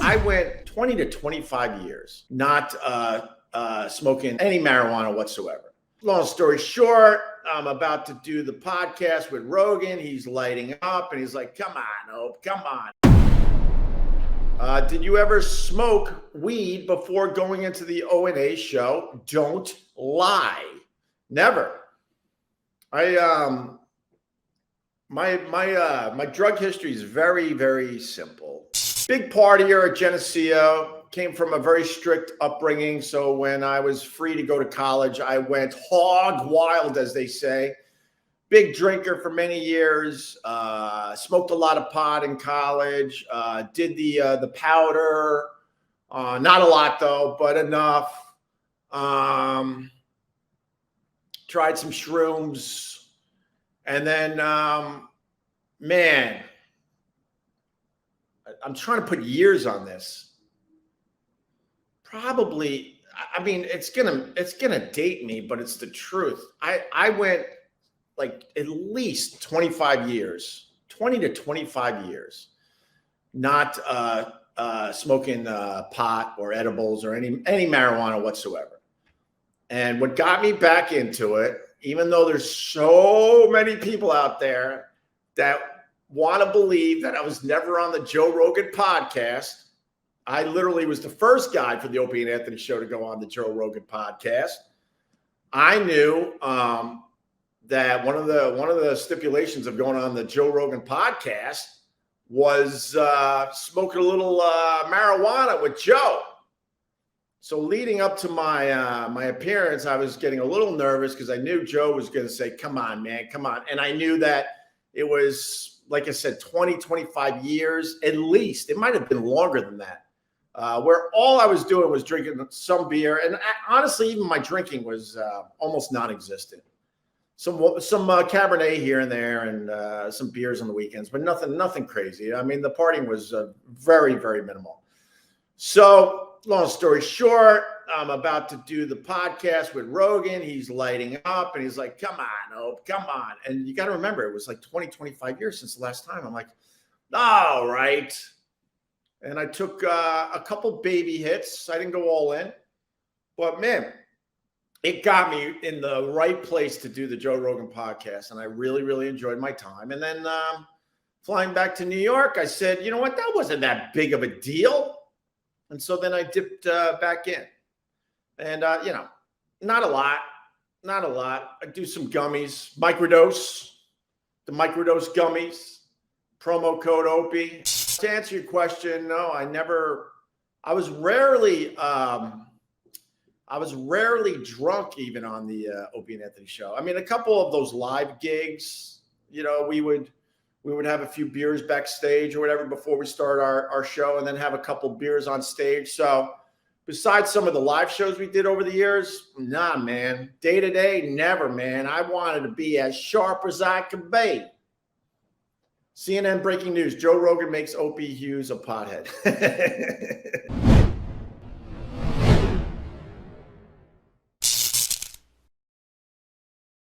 I went 20 to 25 years not smoking any marijuana whatsoever. Long story short, I'm about to do the podcast with Rogan. He's lighting up and he's like, come on, Hope, come on. Did you ever smoke weed before going into the O&A show? Don't lie. Never. My drug history is very, very simple. Big partier at Geneseo, came from a very strict upbringing. So when I was free to go to college, I went hog wild, as they say. Big drinker for many years, smoked a lot of pot in college, did the powder, not a lot though, but enough. Tried some shrooms. And then, man, I'm trying to put years on this. Probably, I mean, it's gonna date me, but it's the truth. I went like at least 25 years, 20 to 25 years, not smoking pot or edibles or any marijuana whatsoever. And what got me back into it, even though there's so many people out there that want to believe that I was never on the Joe Rogan podcast, I literally was the first guy for the Opie and Anthony show to go on the Joe Rogan podcast. I knew that one of the stipulations of going on the Joe Rogan podcast was smoking a little marijuana with Joe. So leading up to my appearance, I was getting a little nervous because I knew Joe was going to say, come on, man, come on. And I knew that it was, like I said, 20, 25 years at least. It might have been longer than that, where all I was doing was drinking some beer. And honestly, even my drinking was almost non-existent. Some Cabernet here and there and some beers on the weekends, but nothing crazy. I mean, the partying was very, very minimal. So long story short, I'm about to do the podcast with Rogan. He's lighting up and he's like, come on, Hope, come on. And you got to remember, it was like 20, 25 years since the last time. I'm like, all right. And I took a couple baby hits. I didn't go all in, but man, it got me in the right place to do the Joe Rogan podcast. And I really, really enjoyed my time. And then flying back to New York, I said, you know what? That wasn't that big of a deal. And so then I dipped back in. And, not a lot. I do some gummies, microdose, the microdose gummies, promo code Opie. To answer your question, no, I was rarely drunk even on the Opie and Anthony show. I mean, a couple of those live gigs, we would have a few beers backstage or whatever before we start our show and then have a couple beers on stage. So besides some of the live shows we did over the years, nah, man. Day to day, never, man. I wanted to be as sharp as I could be. CNN breaking news. Joe Rogan makes Opie Hughes a pothead.